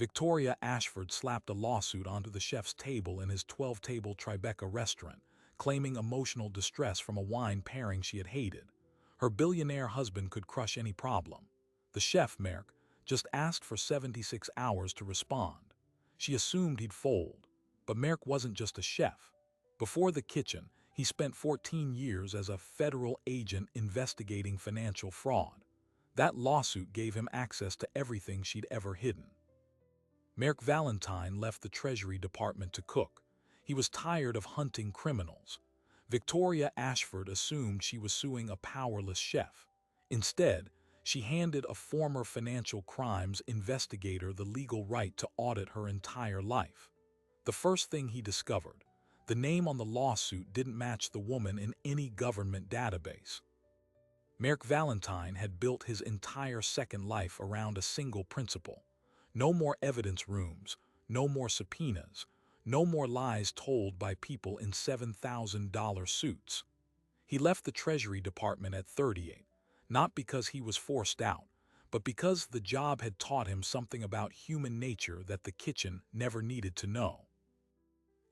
Victoria Ashford slapped a lawsuit onto the chef's table in his 12-table Tribeca restaurant, claiming emotional distress from a wine pairing she had hated. Her billionaire husband could crush any problem. The chef, Merck, just asked for 76 hours to respond. She assumed he'd fold. But Merck wasn't just a chef. Before the kitchen, he spent 14 years as a federal agent investigating financial fraud. That lawsuit gave him access to everything she'd ever hidden. Merck Valentine left the Treasury Department to cook. He was tired of hunting criminals. Victoria Ashford assumed she was suing a powerless chef. Instead, she handed a former financial crimes investigator the legal right to audit her entire life. The first thing he discovered, the name on the lawsuit didn't match the woman in any government database. Merck Valentine had built his entire second life around a single principle. No more evidence rooms, no more subpoenas, no more lies told by people in $7,000 suits. He left the Treasury Department at 38, not because he was forced out, but because the job had taught him something about human nature that the kitchen never needed to know.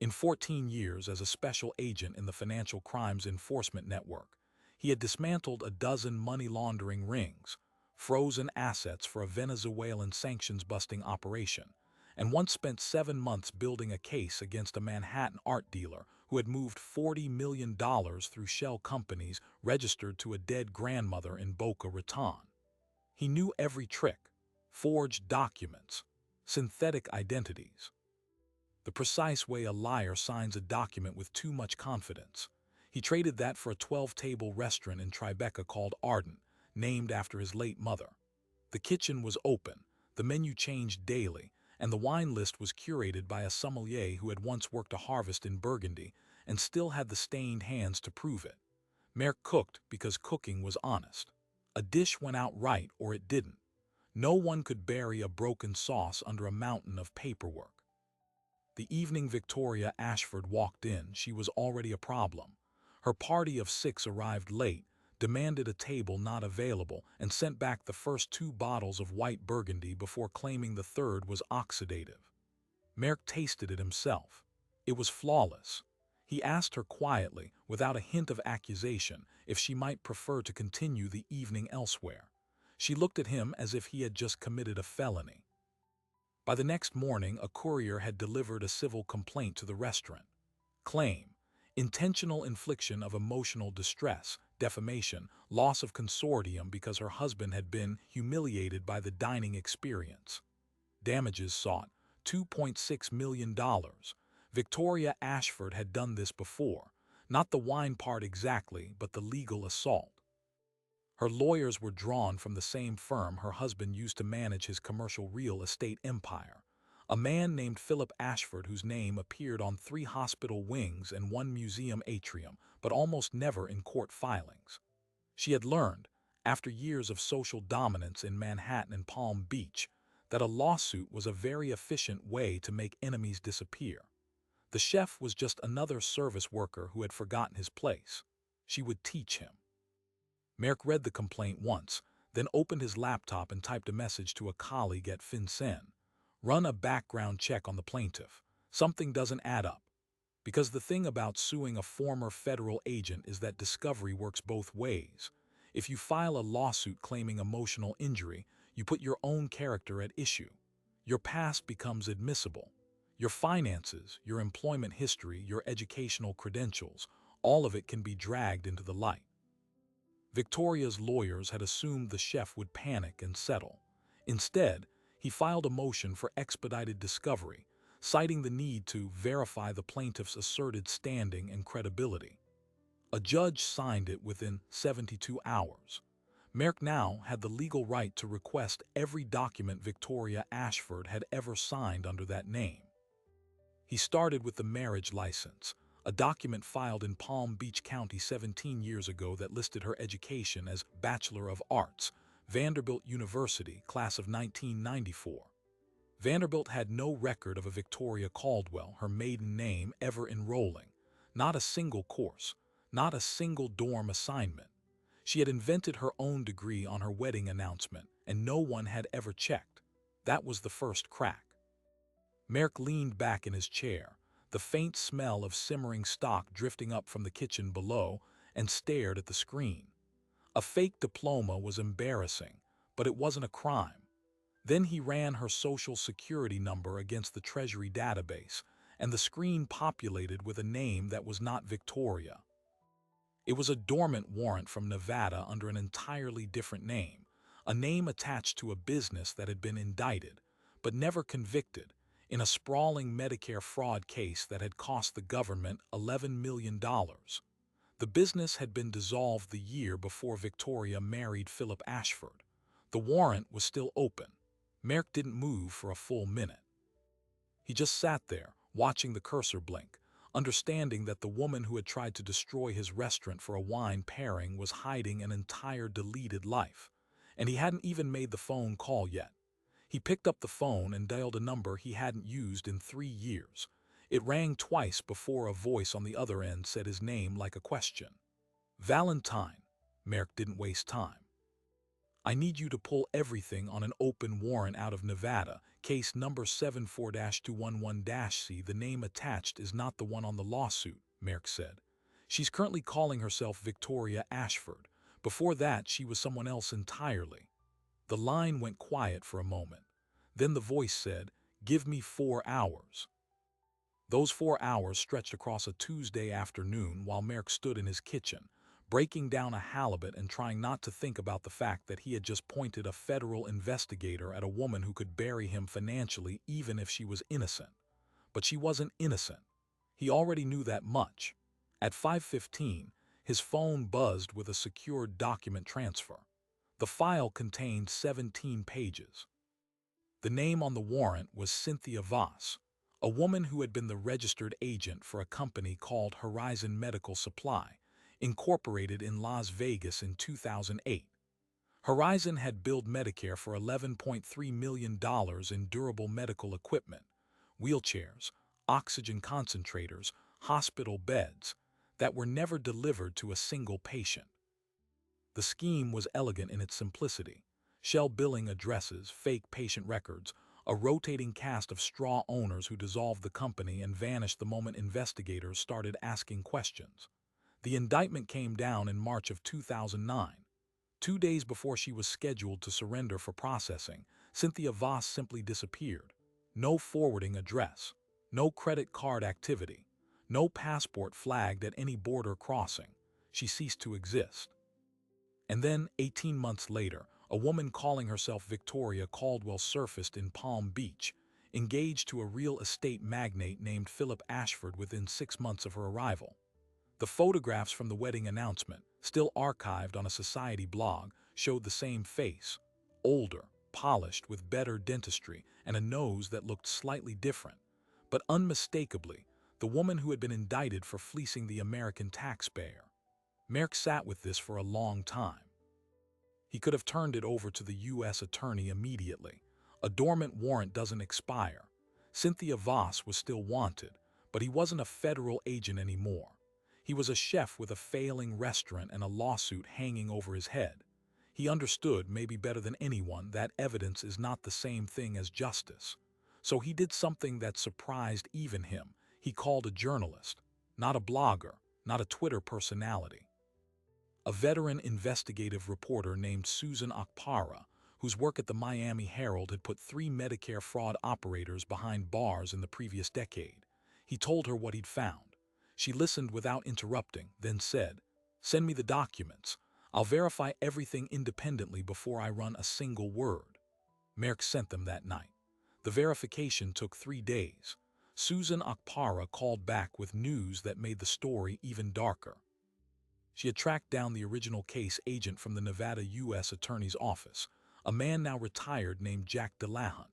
In 14 years as a special agent in the Financial Crimes Enforcement Network, he had dismantled a dozen money laundering rings, frozen assets for a Venezuelan sanctions-busting operation, and once spent 7 months building a case against a Manhattan art dealer who had moved $40 million through shell companies registered to a dead grandmother in Boca Raton. He knew every trick: forged documents, synthetic identities, the precise way a liar signs a document with too much confidence. He traded that for a 12-table restaurant in Tribeca called Ardent, named after his late mother. The kitchen was open, the menu changed daily, and the wine list was curated by a sommelier who had once worked a harvest in Burgundy and still had the stained hands to prove it. Merck cooked because cooking was honest. A dish went out right or it didn't. No one could bury a broken sauce under a mountain of paperwork. The evening Victoria Ashford walked in, she was already a problem. Her party of 6 arrived late, demanded a table not available, and sent back the first 2 bottles of white Burgundy before claiming the third was oxidative. Merck tasted it himself. It was flawless. He asked her quietly, without a hint of accusation, if she might prefer to continue the evening elsewhere. She looked at him as if he had just committed a felony. By the next morning, a courier had delivered a civil complaint to the restaurant. Claim: intentional infliction of emotional distress, defamation, loss of consortium because her husband had been humiliated by the dining experience. Damages sought: $2.6 million. Victoria Ashford had done this before, not the wine part exactly, but the legal assault. Her lawyers were drawn from the same firm her husband used to manage his commercial real estate empire, a man named Philip Ashford whose name appeared on 3 hospital wings and 1 museum atrium, but almost never in court filings. She had learned, after years of social dominance in Manhattan and Palm Beach, that a lawsuit was a very efficient way to make enemies disappear. The chef was just another service worker who had forgotten his place. She would teach him. Merck read the complaint once, then opened his laptop and typed a message to a colleague at FinCEN. Run a background check on the plaintiff. Something doesn't add up. Because the thing about suing a former federal agent is that discovery works both ways. If you file a lawsuit claiming emotional injury, you put your own character at issue. Your past becomes admissible. Your finances, your employment history, your educational credentials, all of it can be dragged into the light. Victoria's lawyers had assumed the chef would panic and settle. Instead, he filed a motion for expedited discovery, citing the need to verify the plaintiff's asserted standing and credibility. A judge signed it within 72 hours. Merck now had the legal right to request every document Victoria Ashford had ever signed under that name. He started with the marriage license, a document filed in Palm Beach County 17 years ago that listed her education as Bachelor of Arts, Vanderbilt University, class of 1994. Vanderbilt had no record of a Victoria Caldwell, her maiden name, ever enrolling. Not a single course, not a single dorm assignment. She had invented her own degree on her wedding announcement, and no one had ever checked. That was the first crack. Merrick leaned back in his chair, the faint smell of simmering stock drifting up from the kitchen below, and stared at the screen. A fake diploma was embarrassing, but it wasn't a crime. Then he ran her social security number against the Treasury database, and the screen populated with a name that was not Victoria. It was a dormant warrant from Nevada under an entirely different name, a name attached to a business that had been indicted, but never convicted, in a sprawling Medicare fraud case that had cost the government $11 million. The business had been dissolved the year before Victoria married Philip Ashford. The warrant was still open. Merrick didn't move for a full minute. He just sat there, watching the cursor blink, understanding that the woman who had tried to destroy his restaurant for a wine pairing was hiding an entire deleted life. And he hadn't even made the phone call yet. He picked up the phone and dialed a number he hadn't used in 3 years. It rang twice before a voice on the other end said his name like a question. Valentine. Merrick didn't waste time. I need you to pull everything on an open warrant out of Nevada, case number 74-211-C. The name attached is not the one on the lawsuit, Merrick said. She's currently calling herself Victoria Ashford. Before that, she was someone else entirely. The line went quiet for a moment. Then the voice said, "Give me 4 hours." Those 4 hours stretched across a Tuesday afternoon while Merrick stood in his kitchen, breaking down a halibut and trying not to think about the fact that he had just pointed a federal investigator at a woman who could bury him financially even if she was innocent. But she wasn't innocent. He already knew that much. At 5:15, his phone buzzed with a secured document transfer. The file contained 17 pages. The name on the warrant was Cynthia Voss, a woman who had been the registered agent for a company called Horizon Medical Supply, incorporated in Las Vegas in 2008. Horizon had billed Medicare for $11.3 million in durable medical equipment, wheelchairs, oxygen concentrators, hospital beds, that were never delivered to a single patient. The scheme was elegant in its simplicity. Shell billing addresses, fake patient records, a rotating cast of straw owners who dissolved the company and vanished the moment investigators started asking questions. The indictment came down in March of 2009. 2 days before she was scheduled to surrender for processing, Cynthia Voss simply disappeared. No forwarding address, no credit card activity, no passport flagged at any border crossing. She ceased to exist. And then, 18 months later, a woman calling herself Victoria Caldwell surfaced in Palm Beach, engaged to a real estate magnate named Philip Ashford within 6 months of her arrival. The photographs from the wedding announcement, still archived on a society blog, showed the same face, older, polished with better dentistry and a nose that looked slightly different, but unmistakably, the woman who had been indicted for fleecing the American taxpayer. Merrick sat with this for a long time. He could have turned it over to the U.S. attorney immediately. A dormant warrant doesn't expire. Cynthia Voss was still wanted, but he wasn't a federal agent anymore. He was a chef with a failing restaurant and a lawsuit hanging over his head. He understood, maybe better than anyone, that evidence is not the same thing as justice. So he did something that surprised even him. He called a journalist, not a blogger, not a Twitter personality. A veteran investigative reporter named Susan Okpara, whose work at the Miami Herald had put 3 Medicare fraud operators behind bars in the previous decade. He told her what he'd found. She listened without interrupting, then said, "Send me the documents. I'll verify everything independently before I run a single word." Merrick sent them that night. The verification took 3 days. Susan Okpara called back with news that made the story even darker. She had tracked down the original case agent from the Nevada U.S. Attorney's Office, a man now retired named Jack Delahunt.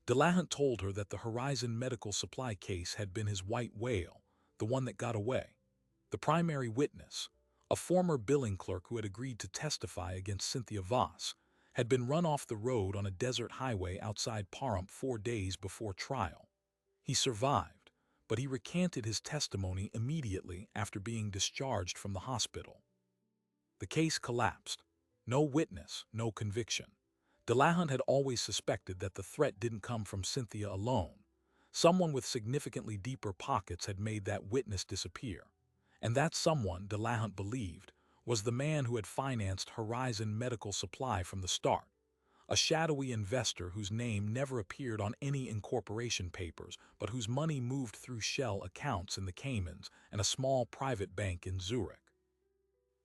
Delahunt told her that the Horizon Medical Supply case had been his white whale, the one that got away. The primary witness, a former billing clerk who had agreed to testify against Cynthia Voss, had been run off the road on a desert highway outside Pahrump 4 days before trial. He survived, but he recanted his testimony immediately after being discharged from the hospital. The case collapsed. No witness, no conviction. Delahunt had always suspected that the threat didn't come from Cynthia alone. Someone with significantly deeper pockets had made that witness disappear. And that someone, Delahunt believed, was the man who had financed Horizon Medical Supply from the start. A shadowy investor whose name never appeared on any incorporation papers, but whose money moved through shell accounts in the Caymans and a small private bank in Zurich.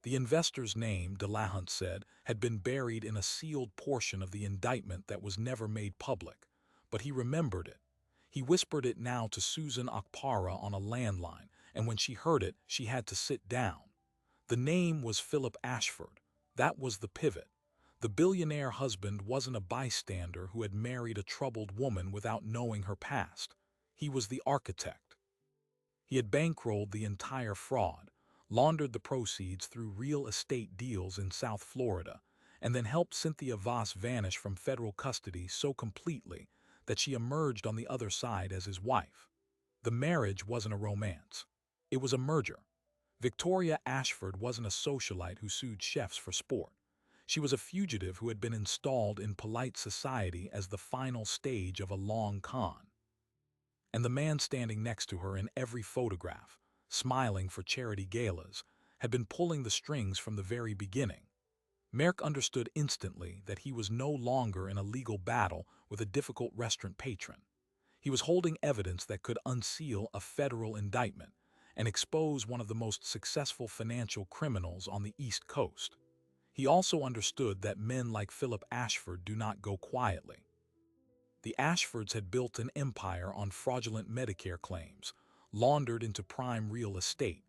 The investor's name, Delahunt said, had been buried in a sealed portion of the indictment that was never made public, but he remembered it. He whispered it now to Susan Akpara on a landline, and when she heard it, she had to sit down. The name was Philip Ashford. That was the pivot. The billionaire husband wasn't a bystander who had married a troubled woman without knowing her past. He was the architect. He had bankrolled the entire fraud, laundered the proceeds through real estate deals in South Florida, and then helped Cynthia Voss vanish from federal custody so completely that she emerged on the other side as his wife. The marriage wasn't a romance. It was a merger. Victoria Ashford wasn't a socialite who sued chefs for sport. She was a fugitive who had been installed in polite society as the final stage of a long con. And the man standing next to her in every photograph, smiling for charity galas, had been pulling the strings from the very beginning. Merck understood instantly that he was no longer in a legal battle with a difficult restaurant patron. He was holding evidence that could unseal a federal indictment and expose one of the most successful financial criminals on the East Coast. He also understood that men like Philip Ashford do not go quietly. The Ashfords had built an empire on fraudulent Medicare claims, laundered into prime real estate,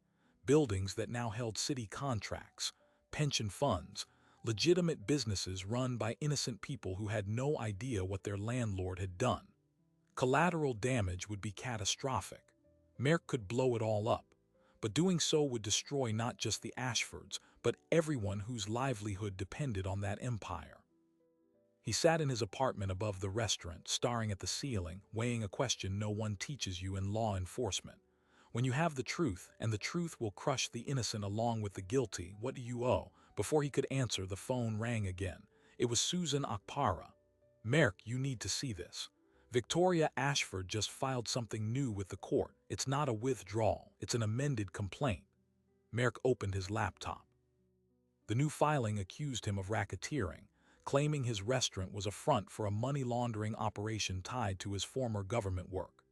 buildings that now held city contracts, pension funds, legitimate businesses run by innocent people who had no idea what their landlord had done. Collateral damage would be catastrophic. Merck could blow it all up, but doing so would destroy not just the Ashfords, but everyone whose livelihood depended on that empire. He sat in his apartment above the restaurant, staring at the ceiling, weighing a question no one teaches you in law enforcement. When you have the truth, and the truth will crush the innocent along with the guilty, what do you owe? Before he could answer, the phone rang again. It was Susan Akpara. Merck, you need to see this. Victoria Ashford just filed something new with the court. It's not a withdrawal, it's an amended complaint. Merck opened his laptop. The new filing accused him of racketeering, claiming his restaurant was a front for a money laundering operation tied to his former government work.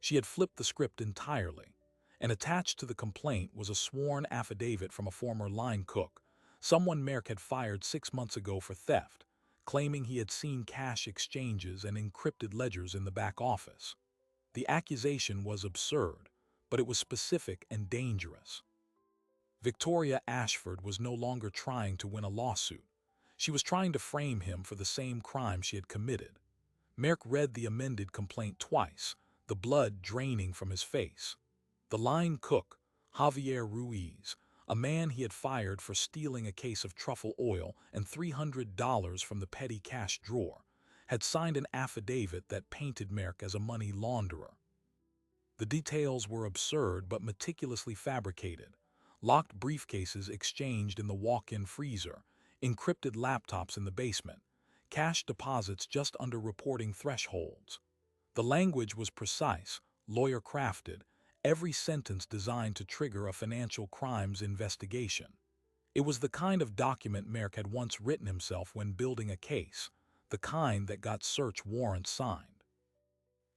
She had flipped the script entirely, and attached to the complaint was a sworn affidavit from a former line cook, someone Merck had fired 6 months ago for theft, claiming he had seen cash exchanges and encrypted ledgers in the back office. The accusation was absurd, but it was specific and dangerous. Victoria Ashford was no longer trying to win a lawsuit. She was trying to frame him for the same crime she had committed. Merck read the amended complaint twice, the blood draining from his face. The line cook, Javier Ruiz, a man he had fired for stealing a case of truffle oil and $300 from the petty cash drawer, had signed an affidavit that painted Merck as a money launderer. The details were absurd but meticulously fabricated. Locked briefcases exchanged in the walk-in freezer, encrypted laptops in the basement, cash deposits just under reporting thresholds. The language was precise, lawyer-crafted, every sentence designed to trigger a financial crimes investigation. It was the kind of document Merck had once written himself when building a case, the kind that got search warrants signed.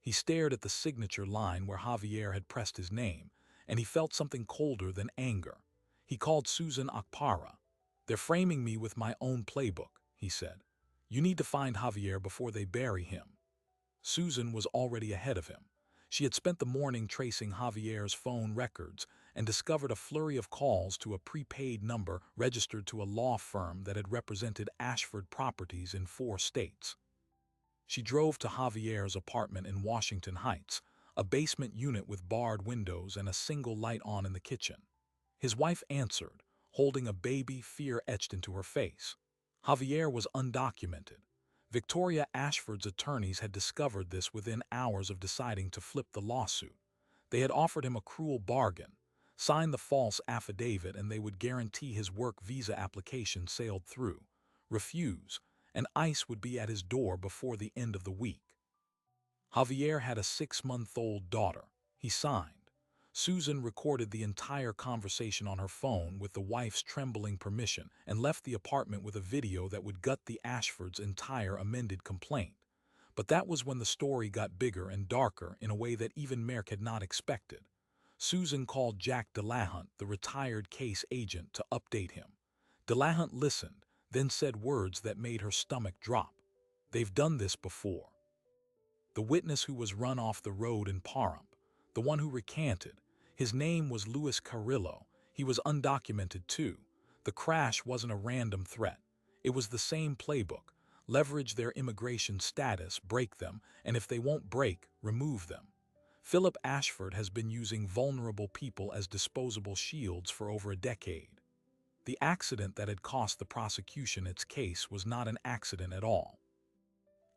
He stared at the signature line where Javier had pressed his name, and he felt something colder than anger. He called Susan Akpara. "They're framing me with my own playbook," he said. "You need to find Javier before they bury him." Susan was already ahead of him. She had spent the morning tracing Javier's phone records and discovered a flurry of calls to a prepaid number registered to a law firm that had represented Ashford properties in 4 states. She drove to Javier's apartment in Washington Heights, a basement unit with barred windows and a single light on in the kitchen. His wife answered, holding a baby, fear etched into her face. Javier was undocumented. Victoria Ashford's attorneys had discovered this within hours of deciding to flip the lawsuit. They had offered him a cruel bargain: sign the false affidavit and they would guarantee his work visa application sailed through. Refuse, and ICE would be at his door before the end of the week. Javier had a 6-month-old daughter. He signed. Susan recorded the entire conversation on her phone with the wife's trembling permission and left the apartment with a video that would gut the Ashfords' entire amended complaint. But that was when the story got bigger and darker in a way that even Merck had not expected. Susan called Jack Delahunt, the retired case agent, to update him. Delahunt listened, then said words that made her stomach drop. "They've done this before." The witness who was run off the road in Pahrump, the one who recanted, his name was Luis Carrillo. He was undocumented too. The crash wasn't a random threat. It was the same playbook. Leverage their immigration status, break them, and if they won't break, remove them. Philip Ashford has been using vulnerable people as disposable shields for over a decade. The accident that had cost the prosecution its case was not an accident at all.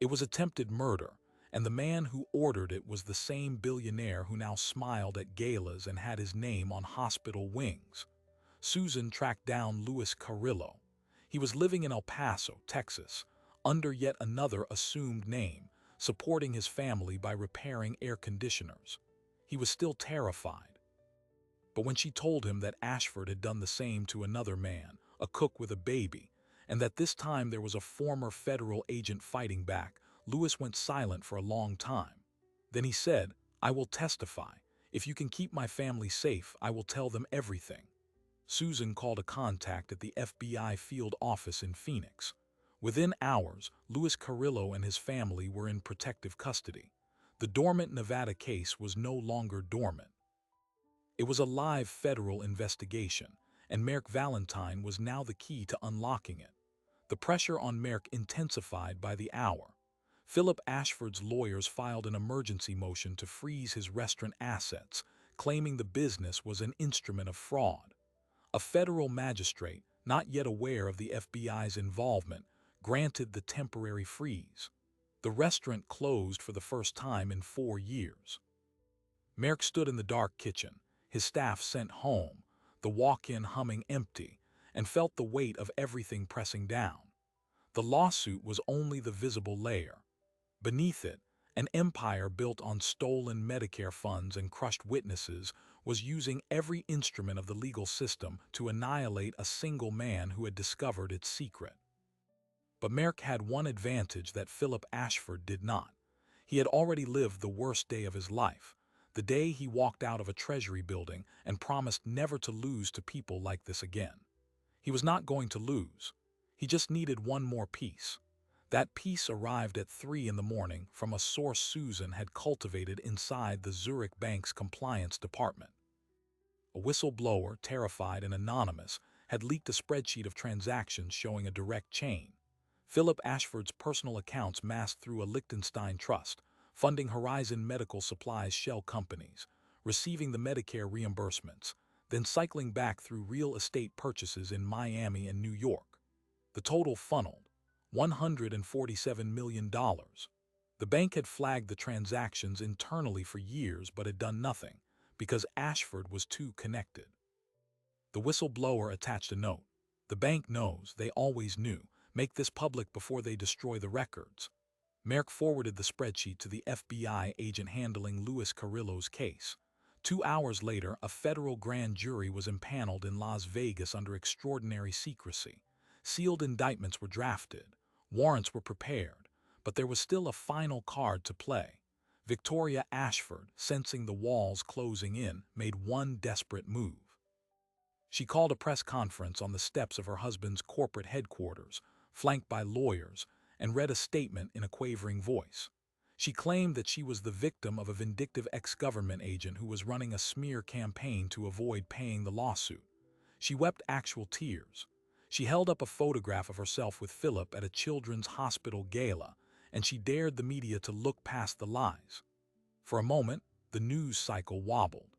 It was attempted murder, and the man who ordered it was the same billionaire who now smiled at galas and had his name on hospital wings. Susan tracked down Luis Carrillo. He was living in El Paso, Texas, under yet another assumed name, supporting his family by repairing air conditioners. He was still terrified. But when she told him that Ashford had done the same to another man, a cook with a baby, and that this time there was a former federal agent fighting back, Lewis went silent for a long time. Then he said, "I will testify. If you can keep my family safe, I will tell them everything." Susan called a contact at the FBI field office in Phoenix. Within hours, Luis Carrillo and his family were in protective custody. The dormant Nevada case was no longer dormant. It was a live federal investigation, and Merrick Valentine was now the key to unlocking it. The pressure on Merrick intensified by the hour. Philip Ashford's lawyers filed an emergency motion to freeze his restaurant assets, claiming the business was an instrument of fraud. A federal magistrate, not yet aware of the FBI's involvement, granted the temporary freeze. The restaurant closed for the first time in 4 years. Merrick stood in the dark kitchen, his staff sent home, the walk-in humming empty, and felt the weight of everything pressing down. The lawsuit was only the visible layer. Beneath it, an empire built on stolen Medicare funds and crushed witnesses was using every instrument of the legal system to annihilate a single man who had discovered its secret. But Merrick had one advantage that Philip Ashford did not. He had already lived the worst day of his life, the day he walked out of a treasury building and promised never to lose to people like this again. He was not going to lose. He just needed one more piece. That piece arrived at 3 in the morning from a source Susan had cultivated inside the Zurich Bank's compliance department. A whistleblower, terrified and anonymous, had leaked a spreadsheet of transactions showing a direct chain. Philip Ashford's personal accounts masked through a Liechtenstein trust, funding Horizon Medical Supplies shell companies, receiving the Medicare reimbursements, then cycling back through real estate purchases in Miami and New York. The total funneled $147 million. The bank had flagged the transactions internally for years but had done nothing, because Ashford was too connected. The whistleblower attached a note. "The bank knows, they always knew. Make this public before they destroy the records." Merrick forwarded the spreadsheet to the FBI agent handling Luis Carrillo's case. 2 hours later, a federal grand jury was impaneled in Las Vegas under extraordinary secrecy. Sealed indictments were drafted. Warrants were prepared. But there was still a final card to play. Victoria Ashford, sensing the walls closing in, made one desperate move. She called a press conference on the steps of her husband's corporate headquarters, flanked by lawyers, and read a statement in a quavering voice. She claimed that she was the victim of a vindictive ex-government agent who was running a smear campaign to avoid paying the lawsuit. She wept actual tears. She held up a photograph of herself with Philip at a children's hospital gala, and she dared the media to look past the lies. For a moment, the news cycle wobbled.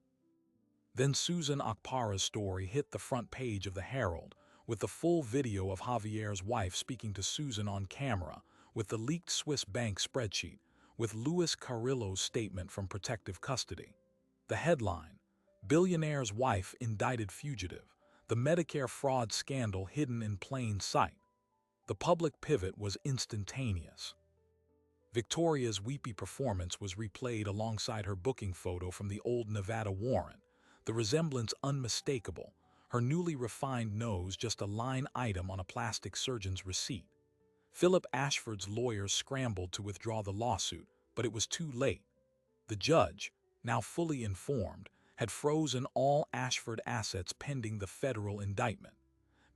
Then Susan Okpara's story hit the front page of the Herald, with the full video of Javier's wife speaking to Susan on camera, with the leaked Swiss bank spreadsheet, with Luis Carrillo's statement from protective custody. The headline: "Billionaire's wife indicted fugitive. The Medicare fraud scandal hidden in plain sight." The public pivot was instantaneous. Victoria's weepy performance was replayed alongside her booking photo from the old Nevada warrant, the resemblance unmistakable, her newly refined nose just a line item on a plastic surgeon's receipt. Philip Ashford's lawyers scrambled to withdraw the lawsuit, but it was too late. The judge, now fully informed, had frozen all Ashford assets pending the federal indictment.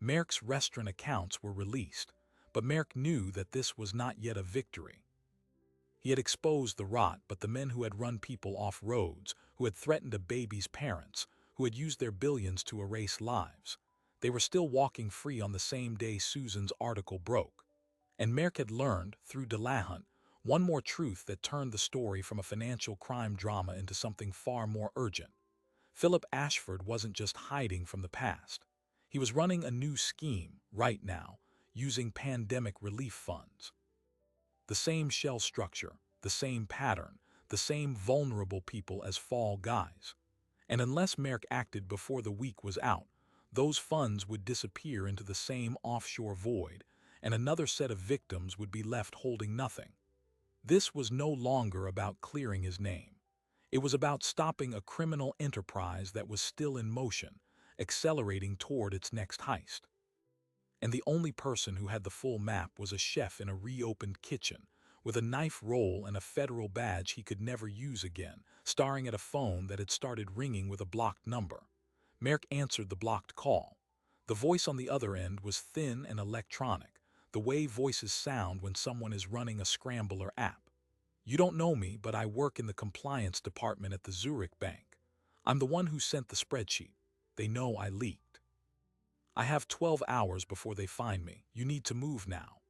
Merck's restaurant accounts were released, but Merck knew that this was not yet a victory. He had exposed the rot, but the men who had run people off roads, who had threatened a baby's parents, who had used their billions to erase lives, they were still walking free on the same day Susan's article broke. And Merck had learned, through Delahunt, one more truth that turned the story from a financial crime drama into something far more urgent. Philip Ashford wasn't just hiding from the past. He was running a new scheme, right now, using pandemic relief funds. The same shell structure, the same pattern, the same vulnerable people as fall guys. And unless Merck acted before the week was out, those funds would disappear into the same offshore void, and another set of victims would be left holding nothing. This was no longer about clearing his name. It was about stopping a criminal enterprise that was still in motion, accelerating toward its next heist. And the only person who had the full map was a chef in a reopened kitchen, with a knife roll and a federal badge he could never use again, staring at a phone that had started ringing with a blocked number. Merck answered the blocked call. The voice on the other end was thin and electronic, the way voices sound when someone is running a scrambler app. "You don't know me, but I work in the compliance department at the Zurich Bank. I'm the one who sent the spreadsheet. They know I leaked. I have 12 hours before they find me. You need to move now."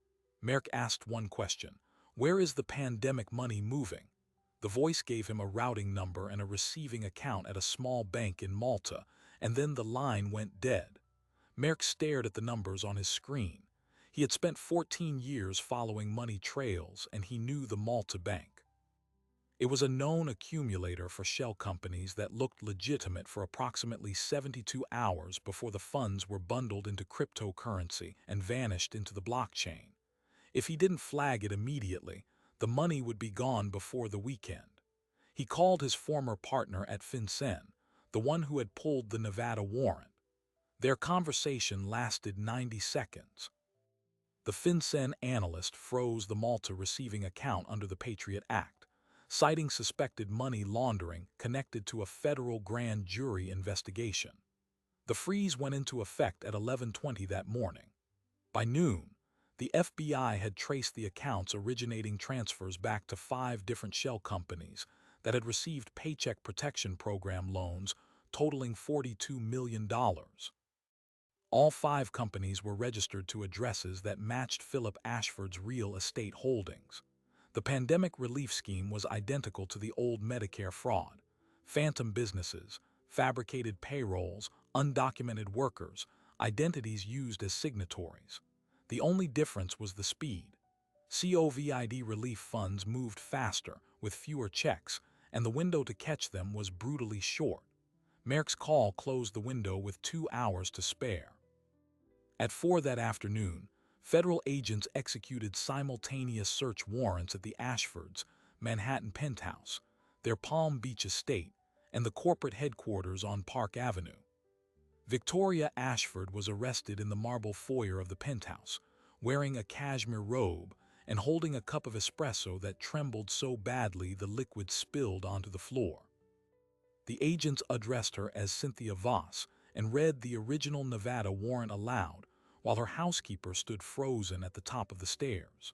Merck asked one question. "Where is the pandemic money moving?" The voice gave him a routing number and a receiving account at a small bank in Malta, and then the line went dead. Merck stared at the numbers on his screen. He had spent 14 years following money trails, and he knew the Malta Bank. It was a known accumulator for shell companies that looked legitimate for approximately 72 hours before the funds were bundled into cryptocurrency and vanished into the blockchain. If he didn't flag it immediately, the money would be gone before the weekend. He called his former partner at FinCEN, the one who had pulled the Nevada warrant. Their conversation lasted 90 seconds. The FinCEN analyst froze the Malta receiving account under the Patriot Act, citing suspected money laundering connected to a federal grand jury investigation. The freeze went into effect at 11:20 that morning. By noon, the FBI had traced the accounts originating transfers back to 5 different shell companies that had received Paycheck Protection Program loans totaling $42 million. All 5 companies were registered to addresses that matched Philip Ashford's real estate holdings. The pandemic relief scheme was identical to the old Medicare fraud. Phantom businesses, fabricated payrolls, undocumented workers, identities used as signatories. The only difference was the speed. COVID relief funds moved faster, with fewer checks, and the window to catch them was brutally short. Merck's call closed the window with 2 hours to spare. At 4 that afternoon, federal agents executed simultaneous search warrants at the Ashfords' Manhattan penthouse, their Palm Beach estate, and the corporate headquarters on Park Avenue. Victoria Ashford was arrested in the marble foyer of the penthouse, wearing a cashmere robe and holding a cup of espresso that trembled so badly the liquid spilled onto the floor. The agents addressed her as Cynthia Voss and read the original Nevada warrant aloud, while her housekeeper stood frozen at the top of the stairs.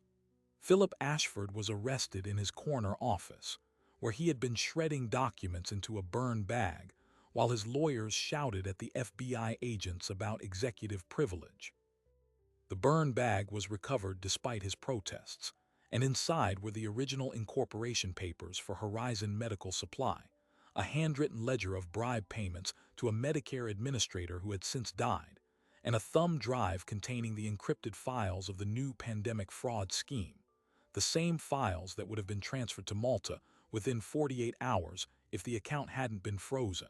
Philip Ashford was arrested in his corner office, where he had been shredding documents into a burn bag, while his lawyers shouted at the FBI agents about executive privilege. The burn bag was recovered despite his protests, and inside were the original incorporation papers for Horizon Medical Supply, a handwritten ledger of bribe payments to a Medicare administrator who had since died, and a thumb drive containing the encrypted files of the new pandemic fraud scheme, the same files that would have been transferred to Malta within 48 hours if the account hadn't been frozen.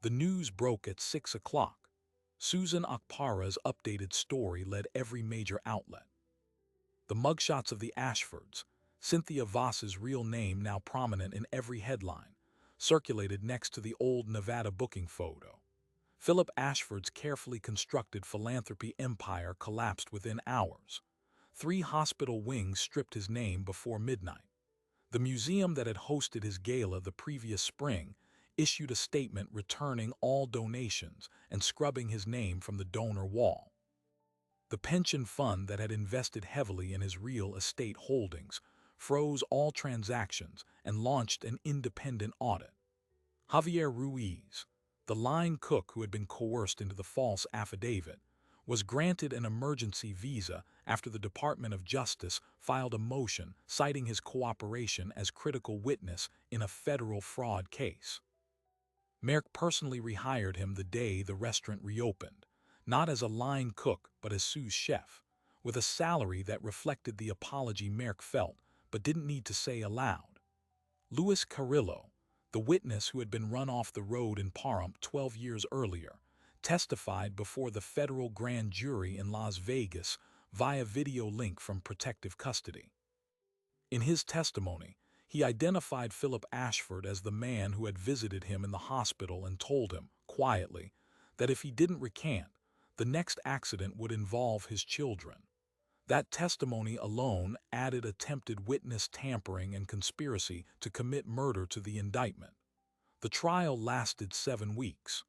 The news broke at 6 o'clock. Susan Okpara's updated story led every major outlet. The mugshots of the Ashfords, Cynthia Voss's real name, now prominent in every headline, circulated next to the old Nevada booking photo. Philip Ashford's carefully constructed philanthropy empire collapsed within hours. 3 hospital wings stripped his name before midnight. The museum that had hosted his gala the previous spring issued a statement returning all donations and scrubbing his name from the donor wall. The pension fund that had invested heavily in his real estate holdings froze all transactions and launched an independent audit. Javier Ruiz, the line cook who had been coerced into the false affidavit, was granted an emergency visa after the Department of Justice filed a motion citing his cooperation as critical witness in a federal fraud case. Merck personally rehired him the day the restaurant reopened, not as a line cook but as sous chef, with a salary that reflected the apology Merck felt but didn't need to say aloud. Luis Carrillo, the witness who had been run off the road in Pahrump 12 years earlier, testified before the federal grand jury in Las Vegas via video link from protective custody. In his testimony, he identified Philip Ashford as the man who had visited him in the hospital and told him, quietly, that if he didn't recant, the next accident would involve his children. That testimony alone added attempted witness tampering and conspiracy to commit murder to the indictment. The trial lasted 7 weeks.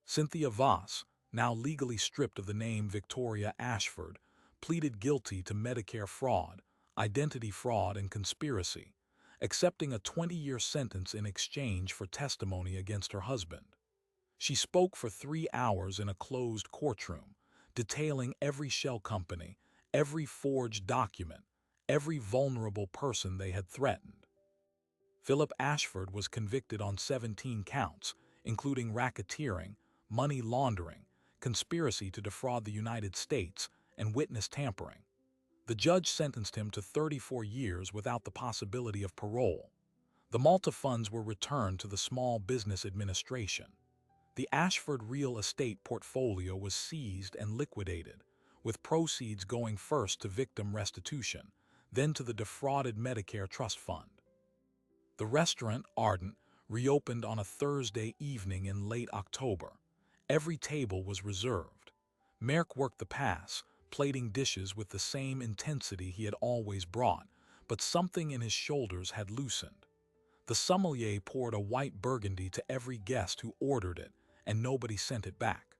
Cynthia Voss, now legally stripped of the name Victoria Ashford, pleaded guilty to Medicare fraud, identity fraud, and conspiracy, accepting a 20-year sentence in exchange for testimony against her husband. She spoke for 3 hours in a closed courtroom, detailing every shell company, every forged document, every vulnerable person they had threatened. Philip Ashford was convicted on 17 counts, including racketeering, money laundering, conspiracy to defraud the United States, and witness tampering. The judge sentenced him to 34 years without the possibility of parole. The Malta funds were returned to the Small Business Administration. The Ashford real estate portfolio was seized and liquidated, with proceeds going first to victim restitution, then to the defrauded Medicare Trust Fund. The restaurant, Ardent, reopened on a Thursday evening in late October. Every table was reserved. Merck worked the pass, plating dishes with the same intensity he had always brought, but something in his shoulders had loosened. The sommelier poured a white burgundy to every guest who ordered it, and nobody sent it back.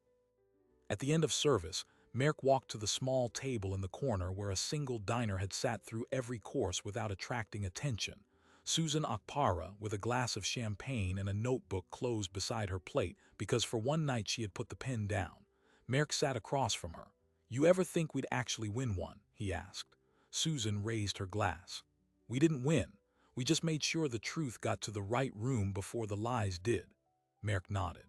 At the end of service, Merck walked to the small table in the corner where a single diner had sat through every course without attracting attention. Susan Akpara, with a glass of champagne and a notebook closed beside her plate because for one night she had put the pen down. Merck sat across from her. "You ever think we'd actually win one?" he asked. Susan raised her glass. "We didn't win. We just made sure the truth got to the right room before the lies did." Merck nodded.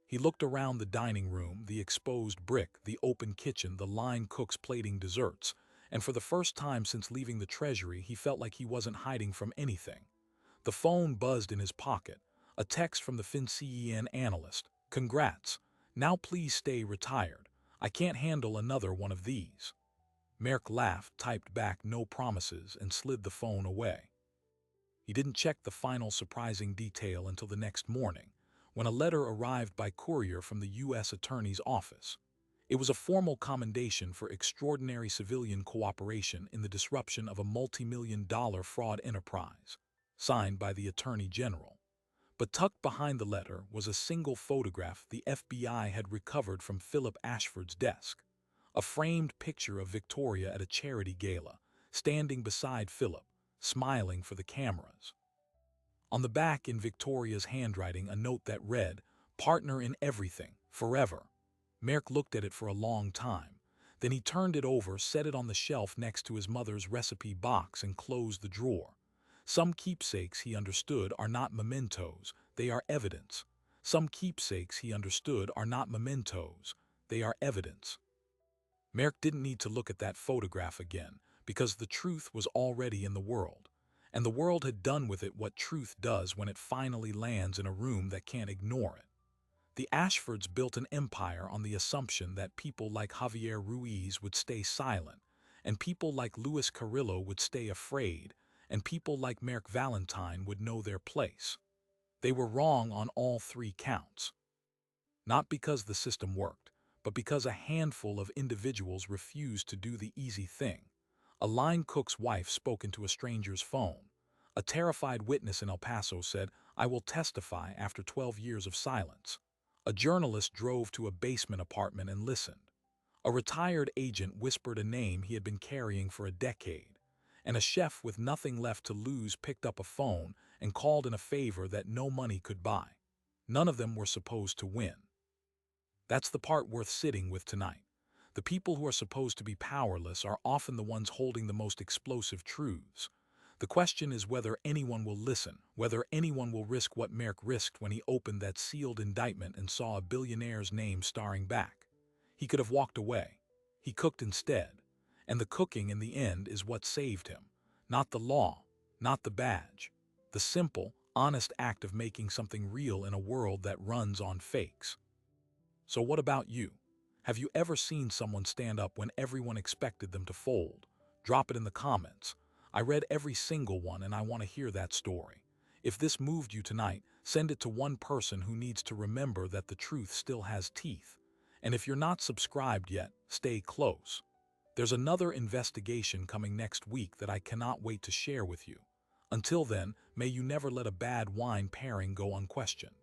He looked around the dining room, the exposed brick, the open kitchen, the line cooks plating desserts, and for the first time since leaving the Treasury, he felt like he wasn't hiding from anything. The phone buzzed in his pocket, a text from the FinCEN analyst. "Congrats. Now please stay retired. I can't handle another one of these." Merck laughed, typed back no promises, and slid the phone away. He didn't check the final surprising detail until the next morning, when a letter arrived by courier from the U.S. Attorney's Office. It was a formal commendation for extraordinary civilian cooperation in the disruption of a multi-million-dollar fraud enterprise, signed by the Attorney General. But tucked behind the letter was a single photograph the FBI had recovered from Philip Ashford's desk. A framed picture of Victoria at a charity gala, standing beside Philip, smiling for the cameras. On the back, in Victoria's handwriting, a note that read, "Partner in everything, forever." Merck looked at it for a long time. Then he turned it over, set it on the shelf next to his mother's recipe box, and closed the drawer. Some keepsakes, he understood, are not mementos, they are evidence. Some keepsakes, he understood, are not mementos, they are evidence. Merck didn't need to look at that photograph again, because the truth was already in the world. And the world had done with it what truth does when it finally lands in a room that can't ignore it. The Ashfords built an empire on the assumption that people like Javier Ruiz would stay silent, and people like Louis Carrillo would stay afraid, and people like Merrick Valentine would know their place. They were wrong on all three counts. Not because the system worked, but because a handful of individuals refused to do the easy thing. A line cook's wife spoke into a stranger's phone. A terrified witness in El Paso said, "I will testify," after 12 years of silence. A journalist drove to a basement apartment and listened. A retired agent whispered a name he had been carrying for a decade. And a chef with nothing left to lose picked up a phone and called in a favor that no money could buy. None of them were supposed to win. That's the part worth sitting with tonight. The people who are supposed to be powerless are often the ones holding the most explosive truths. The question is whether anyone will listen, whether anyone will risk what Merrick risked when he opened that sealed indictment and saw a billionaire's name starring back. He could have walked away. He cooked instead. And the cooking in the end is what saved him. Not the law, not the badge. The simple, honest act of making something real in a world that runs on fakes. So what about you? Have you ever seen someone stand up when everyone expected them to fold? Drop it in the comments. I read every single one and I want to hear that story. If this moved you tonight, send it to one person who needs to remember that the truth still has teeth. And if you're not subscribed yet, stay close. There's another investigation coming next week that I cannot wait to share with you. Until then, may you never let a bad wine pairing go unquestioned.